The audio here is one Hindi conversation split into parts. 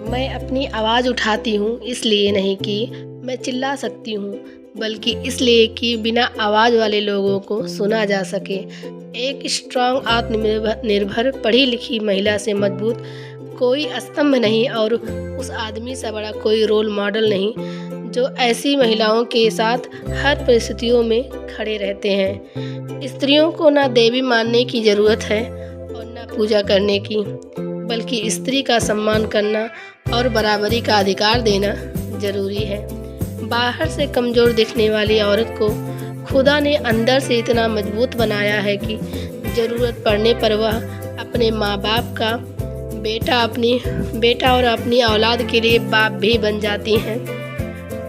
मैं अपनी आवाज़ उठाती हूँ इसलिए नहीं कि मैं चिल्ला सकती हूँ, बल्कि इसलिए कि बिना आवाज़ वाले लोगों को सुना जा सके। एक स्ट्रॉन्ग आत्मनिर्भर निर्भर पढ़ी लिखी महिला से मजबूत कोई स्तंभ नहीं और उस आदमी से बड़ा कोई रोल मॉडल नहीं, जो ऐसी महिलाओं के साथ हर परिस्थितियों में खड़े रहते हैं। स्त्रियों को ना देवी मानने की ज़रूरत है और ना पूजा करने की, बल्कि स्त्री का सम्मान करना और बराबरी का अधिकार देना ज़रूरी है। बाहर से कमज़ोर दिखने वाली औरत को खुदा ने अंदर से इतना मजबूत बनाया है कि ज़रूरत पड़ने पर वह अपने माँ बाप का बेटा और अपनी औलाद के लिए बाप भी बन जाती हैं।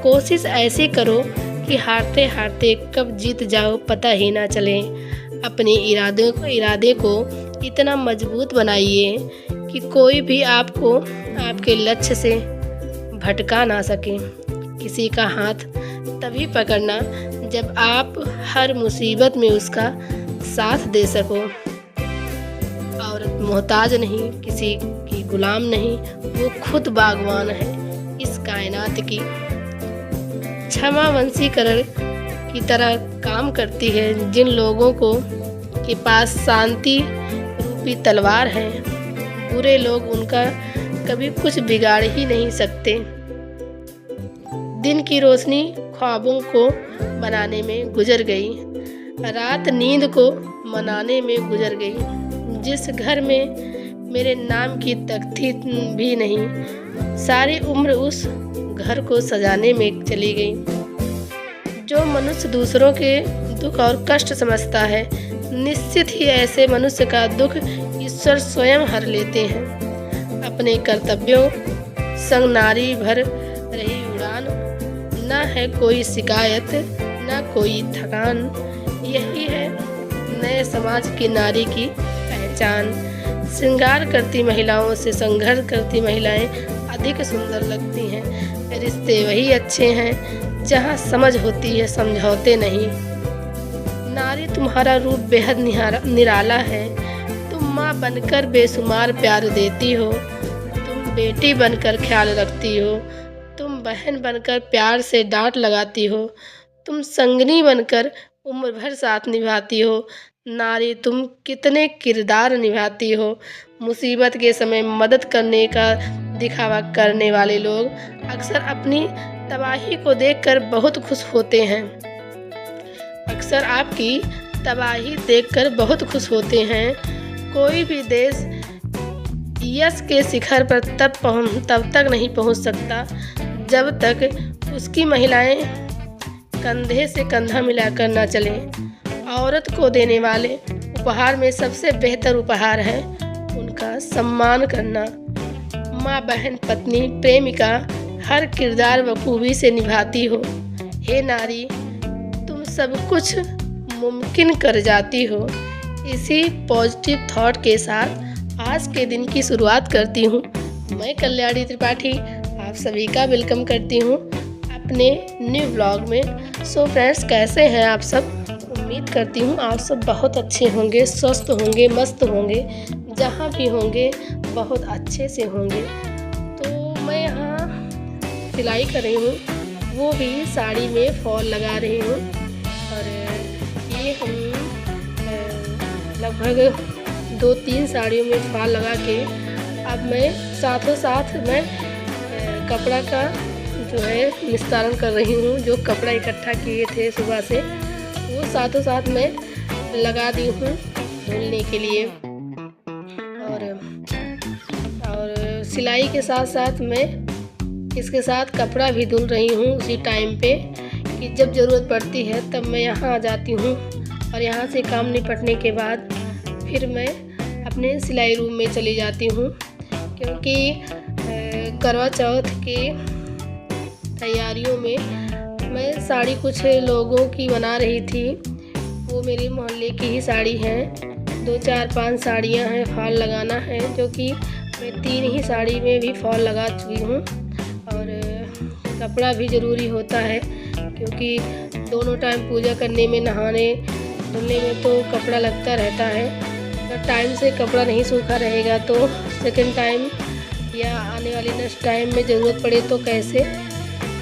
कोशिश ऐसी करो कि हारते हारते कब जीत जाओ पता ही ना चले। अपने इरादे को इतना मजबूत बनाइए कि कोई भी आपको आपके लक्ष्य से भटका ना सके। किसी का हाथ तभी पकड़ना जब आप हर मुसीबत में उसका साथ दे सको। औरत मोहताज नहीं, किसी की गुलाम नहीं, वो खुद बागवान है इस कायनात की। क्षमा वंशीकरण की तरह काम करती है जिन लोगों के पास शांति रूपी तलवार है। बुरे लोग उनका कभी कुछ बिगाड़ ही नहीं सकते। दिन की रोशनी ख्वाबों को बनाने में गुजर गई, रात नींद को मनाने में गुजर गई। जिस घर में मेरे नाम की तख्ती भी नहीं, सारी उम्र उस घर को सजाने में चली गई। जो मनुष्य दूसरों के दुख और कष्ट समझता है, निश्चित ही ऐसे मनुष्य का दुख ईश्वर स्वयं हर लेते हैं। अपने कर्तव्यों संग नारी भर रही उड़ान, न है कोई शिकायत न कोई थकान। यही है नए समाज की नारी की पहचान। श्रृंगार करती महिलाओं से संघर्ष करती महिलाएं अधिक सुंदर लगती हैं। रिश्ते वही अच्छे हैं जहां समझ होती है, समझौते नहीं। नारी तुम्हारा रूप बेहद निराला है। तुम माँ बनकर बेशुमार प्यार देती हो, तुम बेटी बनकर ख्याल रखती हो, तुम बहन बनकर प्यार से डांट लगाती हो, तुम संगनी बनकर उम्र भर साथ निभाती हो। नारी तुम कितने किरदार निभाती हो। मुसीबत के समय मदद करने का दिखावा करने वाले लोग अक्सर अपनी तबाही को देखकर बहुत खुश होते हैं। अक्सर आपकी तबाही देखकर बहुत खुश होते हैं। कोई भी देश यश के शिखर पर तब तक नहीं पहुंच सकता जब तक उसकी महिलाएं कंधे से कंधा मिलाकर न चलें। औरत को देने वाले उपहार में सबसे बेहतर उपहार है उनका सम्मान करना। माँ, बहन, पत्नी, प्रेमिका हर किरदार बखूबी से निभाती हो। हे नारी, तुम सब कुछ मुमकिन कर जाती हो। इसी पॉजिटिव थॉट के साथ आज के दिन की शुरुआत करती हूँ। मैं कल्याणी त्रिपाठी आप सभी का वेलकम करती हूँ अपने न्यू ब्लॉग में। सो फ्रेंड्स, कैसे हैं आप सब? उम्मीद करती हूँ आप सब बहुत अच्छे होंगे, स्वस्थ होंगे, मस्त होंगे, जहाँ भी होंगे बहुत अच्छे से होंगे। तो मैं यहाँ सिलाई कर रही हूँ, वो भी साड़ी में फॉल लगा रही हूँ। और ये हम लगभग 2-3 साड़ियों में फॉल लगा के अब मैं साथों साथ मैं कपड़ा का जो है निस्तारण कर रही हूँ। जो कपड़ा इकट्ठा किए थे सुबह से, वो साथों साथ मैं लगा दी हूँ धुलने के लिए। और सिलाई के साथ साथ मैं इसके साथ कपड़ा भी धुल रही हूँ उसी टाइम पे, कि जब ज़रूरत पड़ती है तब मैं यहाँ आ जाती हूँ। और यहाँ से काम निपटने के बाद फिर मैं अपने सिलाई रूम में चली जाती हूँ, क्योंकि करवा चौथ के तैयारियों में मैं साड़ी कुछ लोगों की बना रही थी। वो मेरे मोहल्ले की ही साड़ी हैं। 2-4-5 साड़ियाँ हैं, फॉल लगाना है, जो कि मैं 3 ही साड़ी में भी फॉल लगा चुकी हूँ। और कपड़ा भी ज़रूरी होता है, क्योंकि दोनों टाइम पूजा करने में, नहाने धुलने में तो कपड़ा लगता रहता है। अगर टाइम से कपड़ा नहीं सूखा रहेगा तो सेकंड टाइम या आने वाले नेक्स्ट टाइम में ज़रूरत पड़े तो कैसे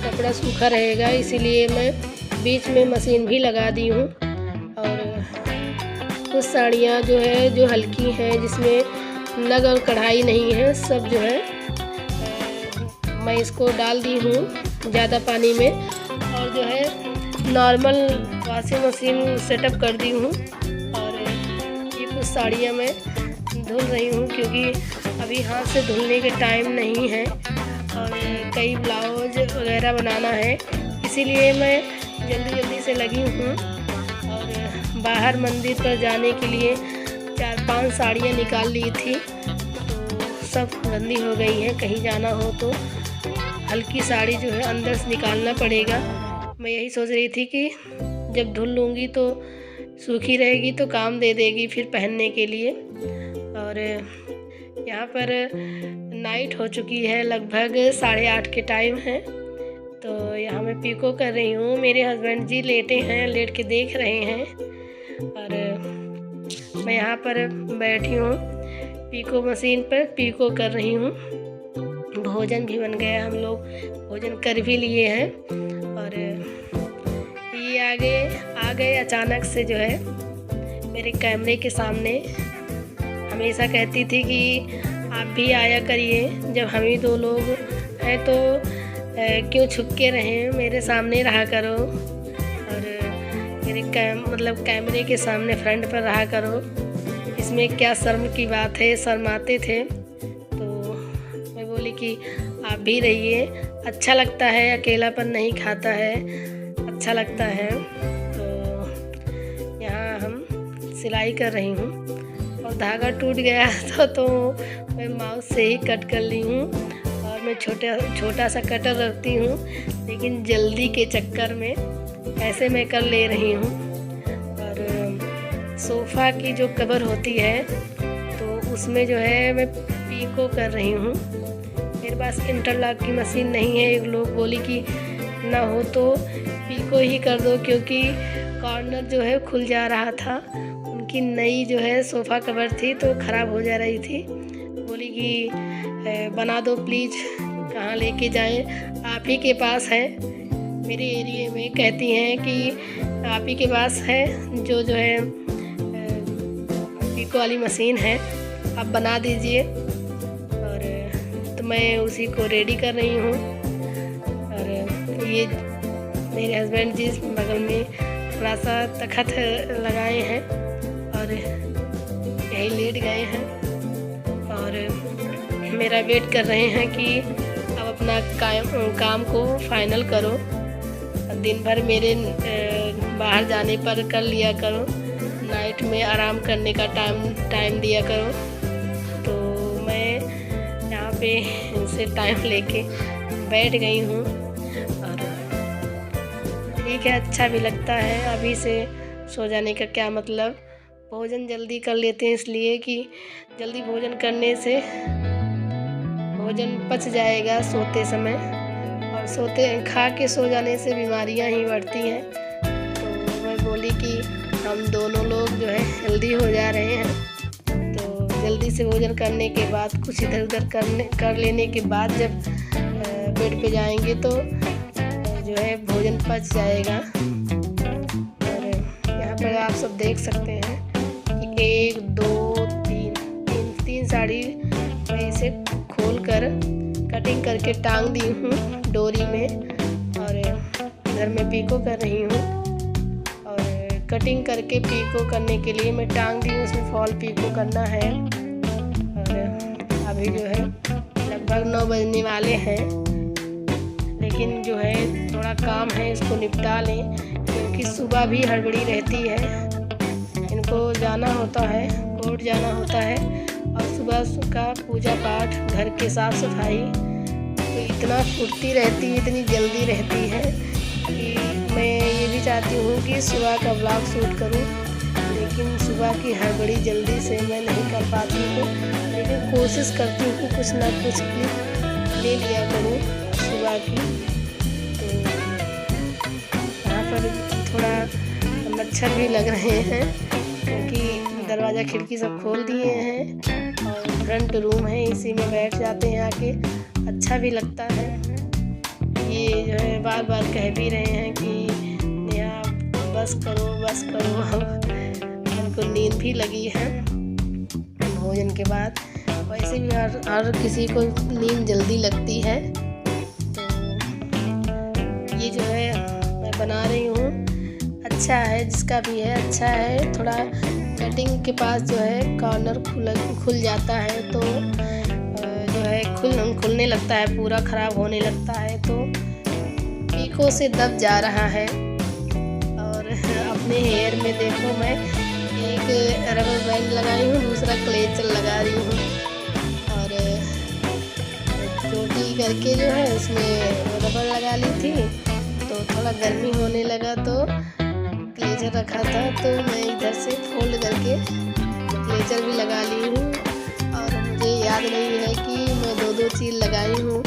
कपड़ा सूखा रहेगा। इसीलिए मैं बीच में मशीन भी लगा दी हूँ। और कुछ साड़ियाँ जो है जो हल्की हैं, जिसमें नग और कढ़ाई नहीं है, सब जो है मैं इसको डाल दी हूँ ज़्यादा पानी में, और जो है नॉर्मल वॉशिंग मशीन सेटअप कर दी हूँ। और ये कुछ साड़ियाँ मैं धुल रही हूँ क्योंकि अभी हाथ से धुलने के टाइम नहीं है और कई ब्लाउज वगैरह बनाना है, इसीलिए मैं जल्दी से लगी हूँ। और बाहर मंदिर पर जाने के लिए 4-5 साड़ियाँ निकाल ली थी, तो सब गंदी हो गई हैं। कहीं जाना हो तो हल्की साड़ी जो है अंदर से निकालना पड़ेगा। मैं यही सोच रही थी कि जब धुल लूँगी तो सूखी रहेगी तो काम दे देगी फिर पहनने के लिए। और यहाँ पर नाइट हो चुकी है, लगभग 8:30 के टाइम है। तो यहाँ मैं पीको कर रही हूँ। मेरे हस्बैंड जी लेटे हैं, लेट के देख रहे हैं और मैं यहाँ पर बैठी हूँ पीको मशीन पर, पीको कर रही हूँ। भोजन भी बन गया, हम लोग भोजन कर भी लिए हैं। और ये आ गए अचानक से जो है मेरे कैमरे के सामने। हमेशा कहती थी कि आप भी आया करिए, जब हम ही 2 लोग हैं तो क्यों छुप के रहें, मेरे सामने रहा करो और मेरे कैमरे के सामने फ्रंट पर रहा करो, इसमें क्या शर्म की बात है। शर्माते थे तो मैं बोली कि आप भी रहिए, अच्छा लगता है, अकेलापन नहीं खाता है, अच्छा लगता है। तो यहाँ हम सिलाई कर रही हूँ और धागा टूट गया तो मैं माउस से ही कट कर ली हूँ। और मैं छोटा सा कटर रखती हूँ, लेकिन जल्दी के चक्कर में ऐसे मैं कर ले रही हूँ। और सोफ़ा की जो कवर होती है तो उसमें जो है मैं पीको कर रही हूँ। मेरे पास इंटरलॉक की मशीन नहीं है। एक लोग बोली कि ना हो तो पीको ही कर दो, क्योंकि कॉर्नर जो है खुल जा रहा था। उनकी नई जो है सोफ़ा कवर थी तो ख़राब हो जा रही थी। बोली कि बना दो प्लीज़, कहाँ लेके जाएं, आप ही के पास है। मेरे एरिया में कहती हैं कि आप ही के पास है जो है पीको वाली मशीन है, आप बना दीजिए। और तो मैं उसी को रेडी कर रही हूँ। और ये मेरे हस्बैंड जी बगल में थोड़ा सा तखत लगाए हैं और यही लेट गए हैं और मेरा वेट कर रहे हैं कि अब अपना काम को फाइनल करो। दिन भर मेरे बाहर जाने पर कर लिया करो, नाइट में आराम करने का टाइम दिया करो। तो मैं यहाँ पे इनसे टाइम लेके बैठ गई हूँ और ठीक है, अच्छा भी लगता है। अभी से सो जाने का क्या मतलब, भोजन जल्दी कर लेते हैं, इसलिए कि जल्दी भोजन करने से भोजन पच जाएगा सोते समय, और खा के सो जाने से बीमारियां ही बढ़ती हैं। तो मैं बोली कि हम दोनों लोग जो है हेल्दी हो जा रहे हैं, तो जल्दी से भोजन करने के बाद कुछ इधर उधर कर लेने के बाद जब बेड पे जाएंगे तो जो है भोजन पच जाएगा। और यहाँ पर आप सब देख सकते हैं कि 1 2 3 साड़ी मैं इसे खोल कर कटिंग करके टांग दी हूँ डोरी में। और इधर मैं पीको कर रही हूँ और कटिंग करके पीको करने के लिए मैं टांग दी हूँ, उसमें फॉल पीको करना है। और अभी जो है लगभग 9 बजने वाले हैं, लेकिन जो है थोड़ा काम है, इसको निपटा लें क्योंकि सुबह भी हड़बड़ी रहती है। इनको जाना होता है, कोर्ट जाना होता है और सुबह का पूजा पाठ, घर के साफ़ सफाई, तो इतना फुर्ती रहती है, इतनी जल्दी रहती है कि मैं ये भी चाहती हूँ कि सुबह का ब्लॉग शूट करूँ, लेकिन सुबह की हड़बड़ी जल्दी से मैं नहीं कर पाती हूँ। लेकिन कोशिश करती हूँ कि कुछ ना कुछ क्लिप ले लिया करूँ सुबह की। तो यहाँ पर थोड़ा मच्छर भी लग रहे हैं क्योंकि दरवाज़ा खिड़की सब खोल दिए हैं और फ्रंट रूम है, इसी में बैठ जाते हैं आके, अच्छा भी लगता है। ये जो है बार बार कह भी रहे हैं कि नेहा बस करो बस करो, हमको नींद भी लगी है भोजन के बाद। वैसे भी हर किसी को नींद जल्दी लगती है। तो ये जो है मैं बना रही हूँ, अच्छा है, जिसका भी है अच्छा है। थोड़ा कटिंग के पास जो है कॉर्नर खुल जाता है, तो जो है खुलने लगता है, पूरा ख़राब होने लगता है, तो पीको से दब जा रहा है। और अपने हेयर में देखो, मैं एक रबर बैंड लगाई हूँ, दूसरा क्लेचर लगा रही हूँ, और चोटी करके जो है उसमें रबर लगा ली थी। तो थोड़ा गर्मी होने लगा तो क्लेचर रखा था, तो मैं इधर से फोल्ड करके क्लेचर भी लगा ली हूँ। और मुझे याद नहीं है कि मैं दो चीज़ लगाई हूँ।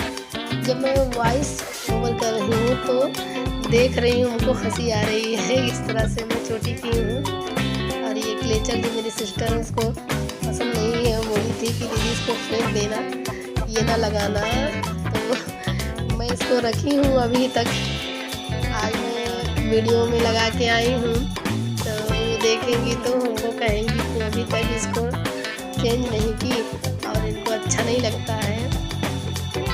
जब मैं वॉइस ओवर कर रही हूँ तो देख रही हूँ, हमको हंसी आ रही है, इस तरह से मैं छोटी की हूँ। और ये क्लेचर जो मेरी सिस्टर है उसको पसंद नहीं है, वो बोली थी कि दीदी इसको फेंक देना, ये ना लगाना, तो मैं इसको रखी हूँ अभी तक। आज मैं वीडियो में लगा के आई हूँ, तो देखेंगी तो हमको कहेंगी कि अभी तक इसको चेंज नहीं की और इनको अच्छा नहीं लगता है। तो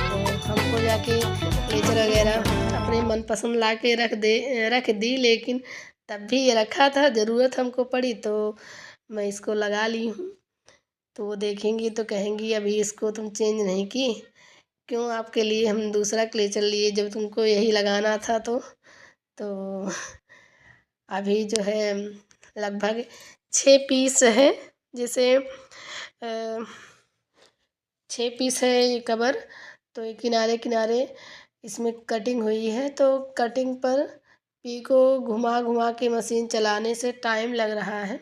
हमको जाके क्लेचर वगैरह अपने मनपसंद ला के रख दी, लेकिन तब भी ये रखा था, ज़रूरत हमको पड़ी तो मैं इसको लगा ली हूँ। तो वो देखेंगी तो कहेंगी अभी इसको तुम चेंज नहीं की, क्यों आपके लिए हम दूसरा क्लेचर लिए जब तुमको यही लगाना था। तो अभी जो है लगभग 6 पीस है, जैसे 6 पीस है ये कवर। तो ये किनारे किनारे इसमें कटिंग हुई है, तो कटिंग पर पीको घुमा घुमा के मशीन चलाने से टाइम लग रहा है।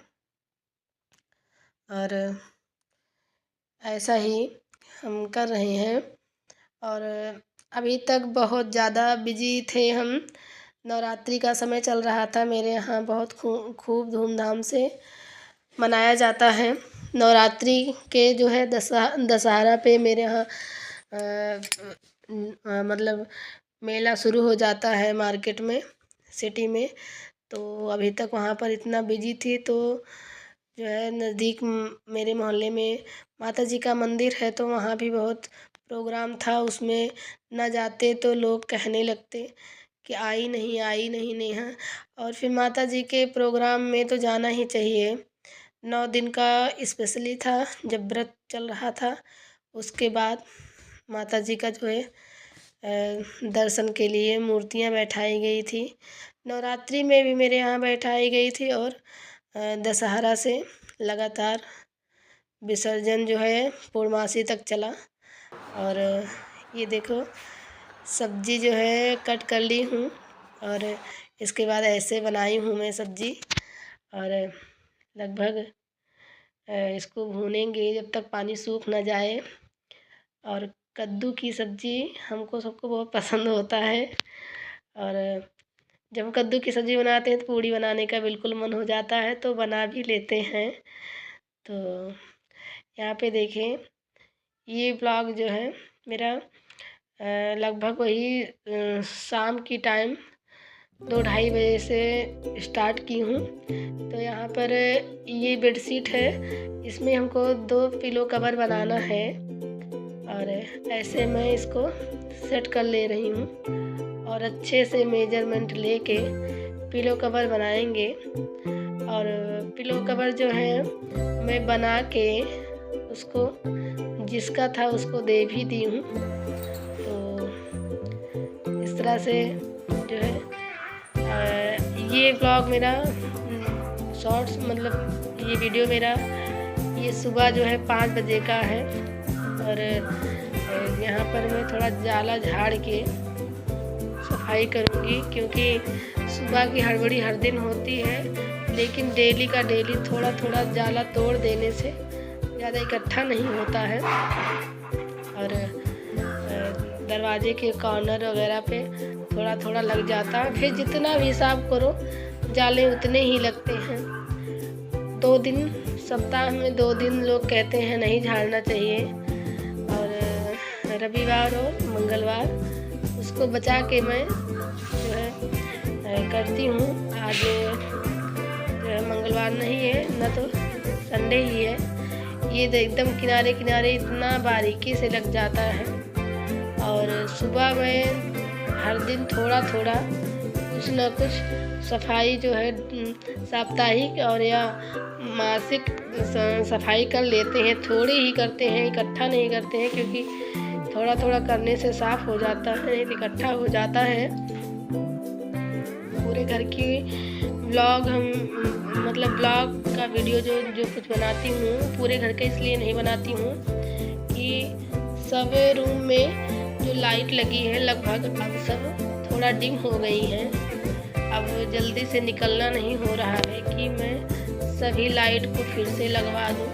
और ऐसा ही हम कर रहे हैं। और अभी तक बहुत ज़्यादा बिजी थे हम। नवरात्रि का समय चल रहा था, मेरे यहाँ बहुत खूब धूमधाम से मनाया जाता है। नवरात्रि के जो है दशहरा पे मेरे यहाँ मतलब मेला शुरू हो जाता है मार्केट में, सिटी में। तो अभी तक वहाँ पर इतना बिजी थी, तो जो है नज़दीक मेरे मोहल्ले में माता जी का मंदिर है, तो वहाँ भी बहुत प्रोग्राम था। उसमें न जाते तो लोग कहने लगते कि आई नहीं नेहा। और फिर माता जी के प्रोग्राम में तो जाना ही चाहिए। 9 दिन का स्पेशली था, जब व्रत चल रहा था, उसके बाद माता जी का जो है दर्शन के लिए मूर्तियाँ बैठाई गई थी। नवरात्रि में भी मेरे यहाँ बैठाई गई थी, और दशहरा से लगातार विसर्जन जो है पूर्णमासी तक चला। और ये देखो सब्जी जो है कट कर ली हूँ, और इसके बाद ऐसे बनाई हूँ मैं सब्जी। और लगभग इसको भूनेंगे जब तक पानी सूख ना जाए। और कद्दू की सब्ज़ी हमको सबको बहुत पसंद होता है, और जब हम कद्दू की सब्ज़ी बनाते हैं तो पूड़ी बनाने का बिल्कुल मन हो जाता है, तो बना भी लेते हैं। तो यहाँ पे देखें, ये ब्लॉग जो है मेरा लगभग वही शाम की टाइम 2-2:30 बजे से स्टार्ट की हूँ। तो यहाँ पर ये बेडशीट है, इसमें हमको 2 पिलो कवर बनाना है, और ऐसे मैं इसको सेट कर ले रही हूँ। और अच्छे से मेजरमेंट लेके पिलो कवर बनाएंगे। और पिलो कवर जो है मैं बना के उसको जिसका था उसको दे भी दी हूँ। तो इस तरह से जो है ये ब्लॉग मेरा शॉर्ट्स मतलब ये वीडियो मेरा ये सुबह जो है 5 बजे का है। और यहाँ पर मैं थोड़ा जाला झाड़ के सफाई करूँगी, क्योंकि सुबह की हड़बड़ी हर दिन होती है, लेकिन डेली का डेली थोड़ा थोड़ा जाला तोड़ देने से ज़्यादा इकट्ठा नहीं होता है। और दरवाजे के कॉर्नर वगैरह पे थोड़ा थोड़ा लग जाता है, फिर जितना भी हिसाब करो जाले उतने ही लगते हैं। 2 दिन सप्ताह में 2 दिन लोग कहते हैं नहीं झाड़ना चाहिए, और रविवार और मंगलवार उसको बचा के मैं जो है करती हूँ। आज जो है मंगलवार नहीं है, न तो संडे ही है। ये एकदम किनारे किनारे इतना बारीकी से लग जाता है। और सुबह में हर दिन थोड़ा थोड़ा कुछ न कुछ सफाई जो है साप्ताहिक और या मासिक सफाई कर लेते हैं। थोड़ी ही करते हैं, इकट्ठा नहीं करते हैं, क्योंकि थोड़ा थोड़ा करने से साफ़ हो जाता है, नहीं इकट्ठा हो जाता है। पूरे घर की ब्लॉग मतलब ब्लॉग का वीडियो जो कुछ बनाती हूँ पूरे घर का इसलिए नहीं बनाती हूँ कि सब रूम में जो लाइट लगी है लगभग अब सब थोड़ा डिम हो गई है। अब जल्दी से निकलना नहीं हो रहा है कि मैं सभी लाइट को फिर से लगवा दूँ,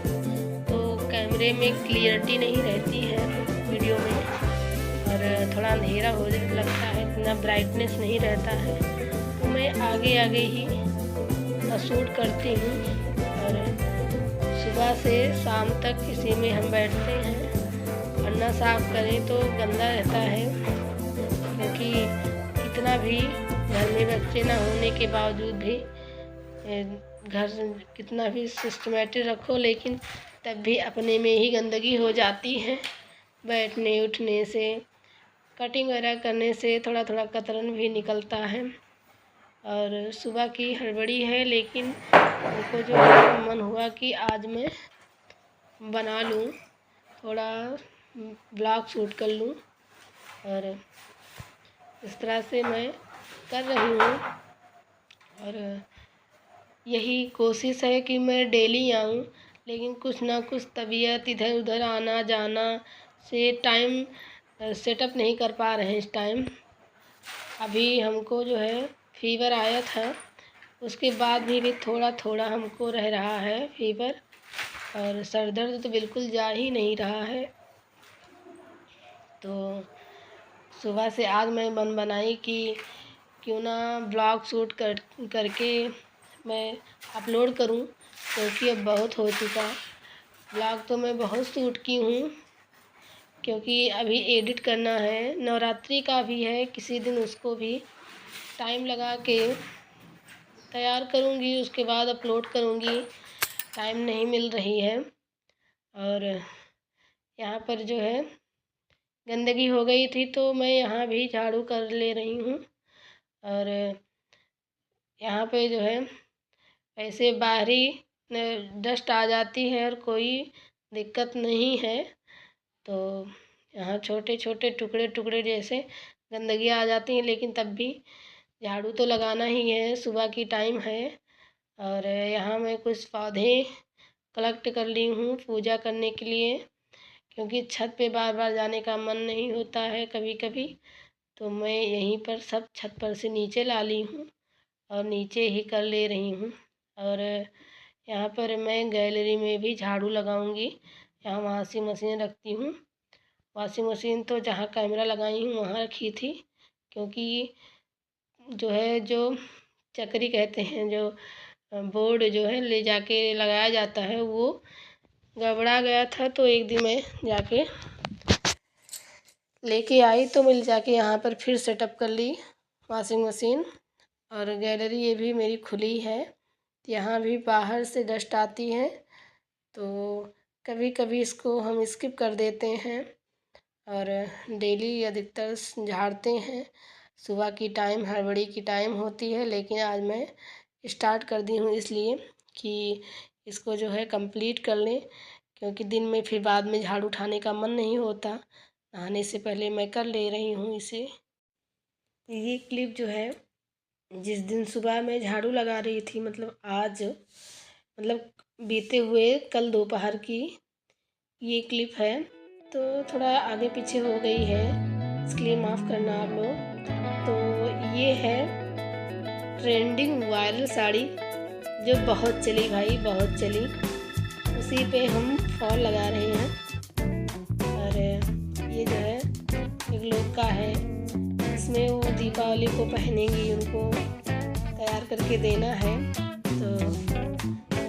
तो कैमरे में क्लियरिटी नहीं रहती है वीडियो में, और थोड़ा अंधेरा हो लगता है, इतना ब्राइटनेस नहीं रहता है। तो मैं आगे आगे ही शूट करती हूँ, और सुबह से शाम तक इसी में हम बैठते हैं। वरना साफ़ करें तो गंदा रहता है, क्योंकि कितना भी घर में बच्चे ना होने के बावजूद भी घर कितना भी सिस्टमेटिक रखो, लेकिन तब भी अपने में ही गंदगी हो जाती है। बैठने उठने से, कटिंग वगैरह करने से थोड़ा थोड़ा कतरन भी निकलता है। और सुबह की हड़बड़ी है, लेकिन उनको जो मन हुआ कि आज मैं बना लूँ, थोड़ा ब्लॉग शूट कर लूँ, और इस तरह से मैं कर रही हूँ। और यही कोशिश है कि मैं डेली आऊँ, लेकिन कुछ ना कुछ तबीयत इधर उधर आना जाना से टाइम सेटअप नहीं कर पा रहे हैं इस टाइम। अभी हमको जो है फीवर आया था, उसके बाद भी थोड़ा थोड़ा हमको रह रहा है फीवर, और सर दर्द तो बिल्कुल जा ही नहीं रहा है। तो सुबह से आज मैं मन बनाई कि क्यों ना ब्लॉग शूट करके मैं अपलोड करूं, क्योंकि अब बहुत हो चुका। ब्लॉग तो मैं बहुत शूट की हूँ, क्योंकि अभी एडिट करना है, नवरात्रि का भी है, किसी दिन उसको भी टाइम लगा के तैयार करूँगी, उसके बाद अपलोड करूँगी। टाइम नहीं मिल रही है। और यहाँ पर जो है गंदगी हो गई थी, तो मैं यहाँ भी झाड़ू कर ले रही हूँ। और यहाँ पे जो है ऐसे बाहरी डस्ट आ जाती है और कोई दिक्कत नहीं है। तो यहाँ छोटे छोटे टुकड़े टुकड़े जैसे गंदगी आ जाती है, लेकिन तब भी झाड़ू तो लगाना ही है, सुबह की टाइम है। और यहाँ मैं कुछ पौधे कलेक्ट कर ली हूँ पूजा करने के लिए, क्योंकि छत पे बार बार जाने का मन नहीं होता है कभी कभी, तो मैं यहीं पर सब छत पर से नीचे ला ली हूँ और नीचे ही कर ले रही हूँ। और यहाँ पर मैं गैलरी में भी झाड़ू लगाऊंगी। यहाँ वॉशिंग मशीन रखती हूँ, वॉशिंग मशीन तो जहाँ कैमरा लगाई हूँ वहाँ रखी थी, क्योंकि जो है जो चक्री कहते हैं, जो बोर्ड जो है ले जाके लगाया जाता है, वो गड़बड़ा गया था। तो एक दिन मैं जाके लेके आई, तो मैं जाके यहाँ पर फिर सेटअप कर ली वॉशिंग मशीन। और गैलरी ये भी मेरी खुली है, यहाँ भी बाहर से डस्ट आती है, तो कभी कभी इसको हम स्किप कर देते हैं और डेली अधिकतर झाड़ते हैं। सुबह की टाइम हड़बड़ी की टाइम होती है, लेकिन आज मैं स्टार्ट कर दी हूँ इसलिए कि इसको जो है कंप्लीट कर लें, क्योंकि दिन में फिर बाद में झाड़ू उठाने का मन नहीं होता। नहाने से पहले मैं कर ले रही हूँ इसे। ये क्लिप जो है जिस दिन सुबह मैं झाड़ू लगा रही थी, मतलब आज मतलब बीते हुए कल दोपहर की ये क्लिप है, तो थोड़ा आगे पीछे हो गई है, इसके लिए माफ़ करना आप लोग। तो ये है ट्रेंडिंग वायरल साड़ी जो बहुत चली भाई, बहुत चली, उसी पे हम फॉल लगा रहे हैं। और ये जो है एक लोग का है, इसमें वो दीपावली को पहनेंगी, उनको तैयार करके देना है। तो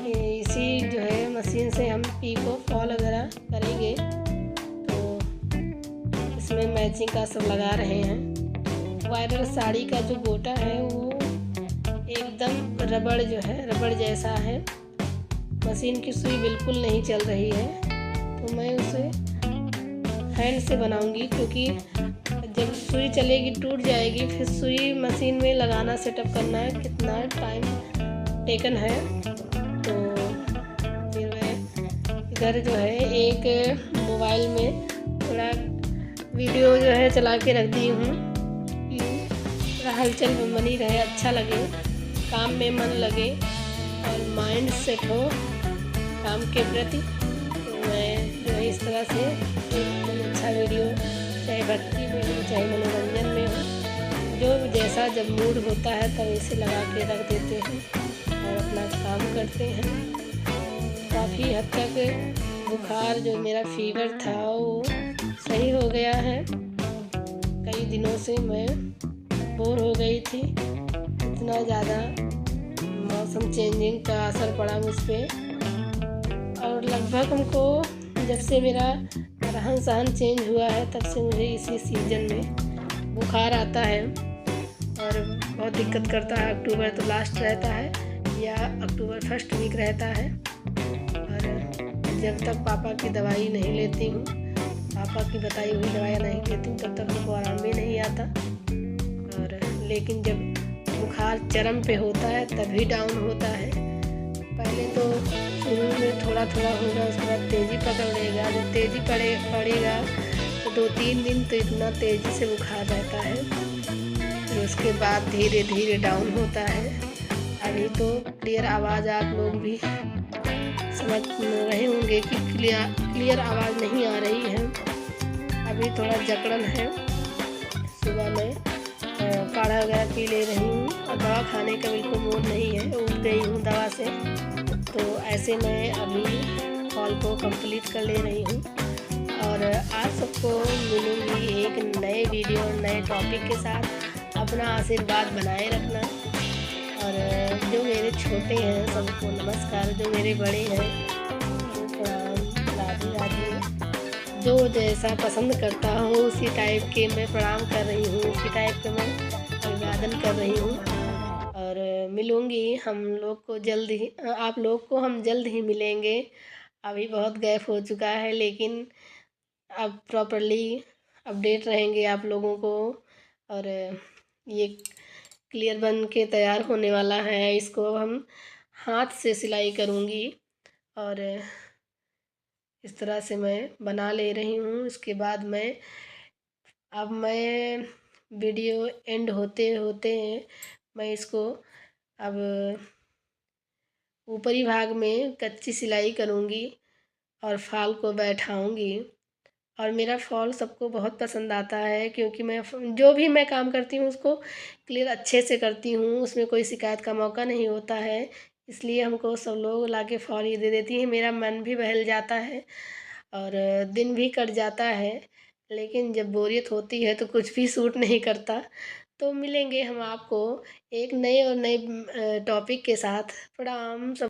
इसी जो है मशीन से हम पीको फॉल वगैरह करेंगे तो इसमें मैचिंग का सब लगा रहे हैं। वायरल साड़ी का जो गोटा है वो एकदम रबड़ जो है रबड़ जैसा है, मशीन की सुई बिल्कुल नहीं चल रही है। तो मैं उसे हैंड से बनाऊंगी, क्योंकि जब सुई चलेगी टूट जाएगी, फिर सुई मशीन में लगाना सेटअप करना है, कितना टाइम टेकन है। तो फिर मैं इधर जो है एक मोबाइल में थोड़ा वीडियो जो है चला के रख दी हूँ कि थोड़ा हलचल बनी रहे, अच्छा लगे, काम में मन लगे और माइंड सेट हो काम के प्रति। तो मैं जो है इस तरह से एक अच्छा वीडियो, चाहे भक्ति में हो चाहे मनोरंजन में हो, जो जैसा जब मूड होता है तब इसे लगा के रख देते हैं और अपना काम करते हैं। काफ़ी हद तक बुखार जो मेरा फीवर था वो सही हो गया है। कई दिनों से मैं बोर हो गई थी, इतना ज़्यादा मौसम चेंजिंग का असर पड़ा मुझ पर। और लगभग हमको जब से मेरा रहन सहन चेंज हुआ है तब से मुझे इसी सीज़न में बुखार आता है और बहुत दिक्कत करता है। अक्टूबर तो लास्ट रहता है या अक्टूबर फर्स्ट वीक रहता है, और जब तक पापा की दवाई नहीं लेती हूँ, पापा की बताई हुई दवाइयाँ नहीं लेती हूँ, तब तक हमको आराम भी नहीं आता। और लेकिन जब बुखार चरम पे होता है तभी डाउन होता है। पहले तो शुरू में थोड़ा थोड़ा होगा, उसके बाद तेज़ी पकड़ लेगा। जब तेज़ी पड़ेगा तो 2-3 दिन तो इतना तेज़ी से बुखार रहता है, फिर उसके बाद धीरे धीरे डाउन होता है। अभी तो क्लियर आवाज़ आप लोग भी समझ रहे होंगे कि क्लियर आवाज़ नहीं आ रही है। अभी थोड़ा जकड़न है। सुबह में काढ़ा वगैरह पी ले रही हूँ और दवा खाने का बिल्कुल मूड नहीं है, उठ गई हूँ दवा से। तो ऐसे मैं अभी कॉल को कंप्लीट कर ले रही हूँ और आज सबको मिलूँगी एक नए वीडियो नए टॉपिक के साथ। अपना आशीर्वाद बनाए रखना, और जो मेरे छोटे हैं सबको नमस्कार, जो मेरे बड़े हैं प्रणाम, राधे राधे। जो जैसा पसंद करता हूँ उसी टाइप के मैं प्रणाम कर रही हूँ, उसी टाइप के मैं अभिवादन कर रही हूँ। और मिलूँगी हम लोग को जल्द ही, आप लोग को हम जल्द ही मिलेंगे। अभी बहुत गैप हो चुका है, लेकिन अब प्रॉपरली अपडेट रहेंगे आप लोगों को। और ये क्लियर बन के तैयार होने वाला है। इसको हम हाथ से सिलाई करूँगी और इस तरह से मैं बना ले रही हूँ। इसके बाद अब मैं वीडियो एंड होते होते मैं इसको अब ऊपरी भाग में कच्ची सिलाई करूँगी और फॉल को बैठाऊँगी। और मेरा फॉल सबको बहुत पसंद आता है, क्योंकि मैं जो भी मैं काम करती हूँ उसको क्लियर अच्छे से करती हूँ, उसमें कोई शिकायत का मौका नहीं होता है। इसलिए हमको सब लोग लाके फॉल ही दे देती हैं। मेरा मन भी बहल जाता है और दिन भी कट जाता है, लेकिन जब बोरियत होती है तो कुछ भी सूट नहीं करता। तो मिलेंगे हम आपको एक नए और नए टॉपिक के साथ। प्रणाम सब।